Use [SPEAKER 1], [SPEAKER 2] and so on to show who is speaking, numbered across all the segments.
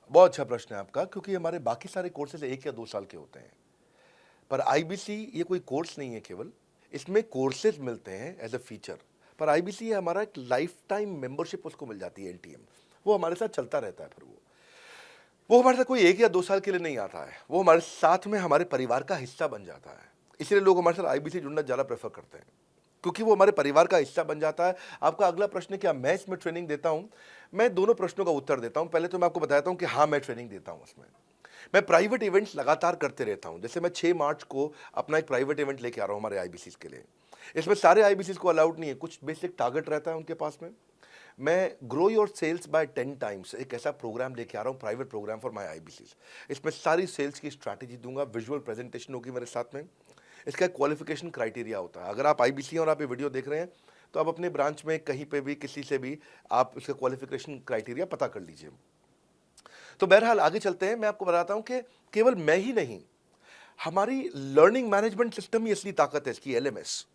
[SPEAKER 1] बहुत अच्छा प्रश्न है आपका, क्योंकि हमारे बाकी सारे कोर्सेज 1 या 2 साल के होते हैं। पर आईबीसी ये कोई कोर्स नहीं है केवल, इसमें कोर्सेज मिलते हैं एज़ अ फीचर। पर आईबीसी ये हमारा एक लाइफ टाइम मेंबरशिप उसको मिल जाती है, एलटीएम। वो हमारे साथ चलता रहता है। फिर वो हमारे साथ कोई 1 या 2 साल के लिए नहीं आता है, वो हमारे साथ में हमारे परिवार का हिस्सा बन जाता है। इसलिए लोग हमारे साथ आईबीसी जुड़ना ज़्यादा प्रेफर करते हैं, क्योंकि वो हमारे परिवार का हिस्सा बन जाता है। आपका अगला प्रश्न है, क्या मैं इसमें ट्रेनिंग देता हूँ? मैं दोनों प्रश्नों का उत्तर देता हूँ। पहले तो मैं आपको बताता हूँ कि हाँ, मैं ट्रेनिंग देता हूँ उसमें। मैं प्राइवेट इवेंट्स लगातार करते रहता हूँ। जैसे मैं 6 मार्च को अपना एक प्राइवेट इवेंट लेके आ रहा हूँ हमारे आईबीसीज़ के लिए। इसमें सारे आईबीसीज़ को अलाउड नहीं है, कुछ बेसिक टारगेट रहता है उनके पास में। मैं grow your sales by 10 times एक ऐसा प्रोग्राम लेके आ रहा हूँ, private programme for my IBCs. इसमें सारी सेल्स की स्ट्रैटेजी दूंगा, विजुअल प्रेजेंटेशन होगी मेरे साथ में। इसका क्वालिफिकेशन क्राइटेरिया होता है। अगर आप आईबीसी और आप ये वीडियो देख रहे हैं, तो आप अपने ब्रांच में कहीं पे भी किसी से भी आप इसका क्वालिफिकेशन क्राइटेरिया पता कर लीजिए। तो बहरहाल आगे चलते हैं। मैं आपको बताता हूं कि केवल मैं ही नहीं, हमारी लर्निंग मैनेजमेंट सिस्टम ही असली ताकत है इसकी, एलएमएस।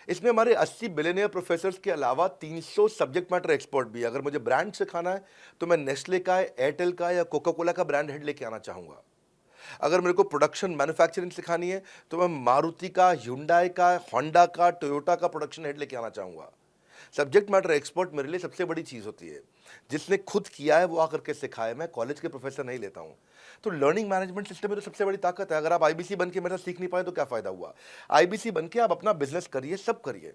[SPEAKER 1] इसमें हमारे 80 बिलियनियर प्रोफेसर्स के अलावा 300 सब्जेक्ट मैटर एक्सपर्ट भी है। अगर मुझे ब्रांड सिखाना है, तो मैं नेस्ले का, एयरटेल का या कोका कोला का ब्रांड हेड लेके आना चाहूंगा। अगर मेरे को प्रोडक्शन मैन्युफैक्चरिंग सिखानी है, तो मैं मारुति का, ह्युंडई का, होंडा का, टोयोटा का प्रोडक्शन हेड लेके आना चाहूंगा। सब्जेक्ट मैटर एक्सपर्ट मेरे लिए सबसे बड़ी चीज़ होती है। जिसने खुद किया है वो आकर के सिखाए। मैं कॉलेज के प्रोफेसर नहीं लेता हूँ। तो लर्निंग मैनेजमेंट सिस्टम में तो सबसे बड़ी ताकत है। अगर आप आईबीसी बन के मेरे साथ सीख नहीं पाए तो क्या फ़ायदा हुआ? आईबीसी बन के आप अपना बिजनेस करिए, सब करिए।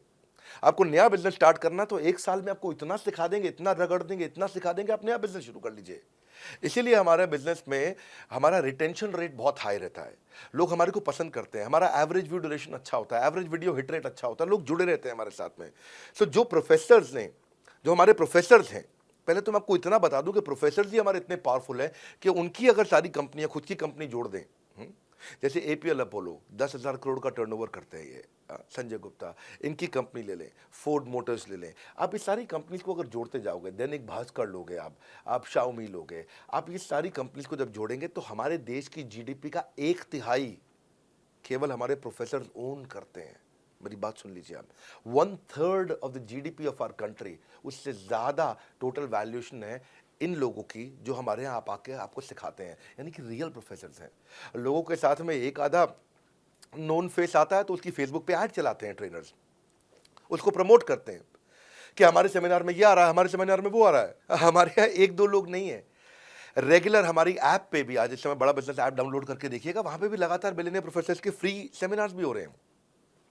[SPEAKER 1] आपको नया बिजनेस स्टार्ट करना, तो 1 साल में आपको इतना सिखा देंगे, इतना रगड़ देंगे, इतना सिखा देंगे, आप नया बिजनेस शुरू कर लीजिए। इसीलिए हमारे बिजनेस में हमारा रिटेंशन रेट बहुत हाई रहता है। लोग हमारे को पसंद करते हैं। हमारा एवरेज व्यू ड्यूरेशन अच्छा होता है, एवरेज वीडियो हिट रेट अच्छा होता है, लोग जुड़े रहते हैं हमारे साथ में। सो जो हमारे प्रोफेसर्स हैं, पहले तो मैं आपको इतना बता दूं कि प्रोफेसर्स ही हमारे इतने पावरफुल हैं कि उनकी अगर सारी कंपनियां खुद की कंपनी जोड़ दें, जैसे एपीएल अपोलो 10,000 करोड़ का टर्नओवर करते हैं ये, संजय गुप्ता, इनकी कंपनी ले लें, फोर्ड मोटर्स ले लें। आप इस सारी कंपनीज को अगर जोड़ते जाओगे, दैनिक भास्कर लोगे, आप शाओमी लोगे, आप ये सारी कंपनीज को जब जोड़ेंगे, तो हमारे देश की जीडीपी का 1/3 केवल हमारे प्रोफेसर ओन करते हैं। मेरी बात सुन लीजिए आप, 1/3 of the GDP of our country, उससे ज्यादा टोटल वैल्यूएशन है इन लोगों की, जो हमारे यहाँ आप आके आपको सिखाते हैं, यानी कि रियल प्रोफेसर्स हैं। लोगों के साथ में एक आधा नोन फेस आता है, तो उसकी फेसबुक पे ऐड चलाते हैं ट्रेनर्स, उसको प्रमोट करते हैं कि हमारे सेमिनार में ये आ रहा है, हमारे सेमिनार में वो आ रहा है। हमारे यहाँ 1-2 लोग नहीं है, रेगुलर हमारी ऐप पे भी, आज इस समय बड़ा बिजनेस ऐप डाउनलोड करके देखिएगा, वहां पे भी लगातार बिलियनियर प्रोफेसर्स के फ्री सेमिनार्स भी हो रहे हैं।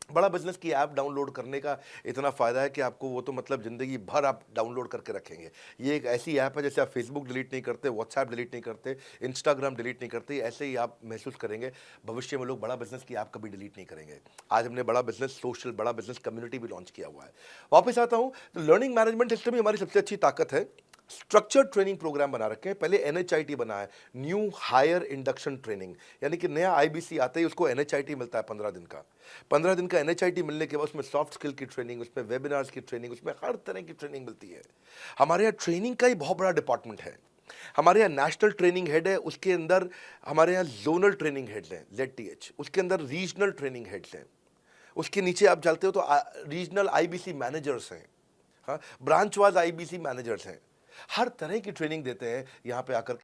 [SPEAKER 1] बड़ा बिजनेस की ऐप डाउनलोड करने का इतना फ़ायदा है कि आपको वो तो मतलब ज़िंदगी भर आप डाउनलोड करके रखेंगे। ये एक ऐसी ऐप है, जैसे आप फेसबुक डिलीट नहीं करते, व्हाट्सएप डिलीट नहीं करते, इंस्टाग्राम डिलीट नहीं करते, ऐसे ही आप महसूस करेंगे। भविष्य में लोग बड़ा बिजनेस की ऐप कभी डिलीट नहीं करेंगे। आज हमने बड़ा बिजनेस सोशल, बड़ा बिजनेस कम्युनिटी भी लॉन्च किया हुआ है। वापस आता हूँ, तो लर्निंग मैनेजमेंट सिस्टम ही हमारी सबसे अच्छी ताकत है। स्ट्रक्चर्ड ट्रेनिंग प्रोग्राम बना रखे हैं। पहले एनएचआईटी बना है, न्यू हायर इंडक्शन ट्रेनिंग, यानी कि नया आईबीसी आता है, उसको एनएचआईटी मिलता है 15 दिन का। 15 दिन का एनएचआईटी मिलने के बाद उसमें सॉफ्ट स्किल की ट्रेनिंग, उसमें वेबिनार्स की ट्रेनिंग, उसमें हर तरह की ट्रेनिंग मिलती है। हमारे यहाँ ट्रेनिंग का ही बहुत बड़ा डिपार्टमेंट है। हमारे यहाँ नेशनल ट्रेनिंग हेड है, उसके अंदर हमारे यहाँ जोनल ट्रेनिंग हेड्स हैं, जेडटीएच, उसके अंदर रीजनल ट्रेनिंग हेड्स हैं, उसके नीचे आप चलते हो तो रीजनल आईबीसी मैनेजर्स हैं, हाँ, ब्रांच वाइज आईबीसी मैनेजर्स हैं। हर तरह की ट्रेनिंग देते हैं यहाँ पे आकर।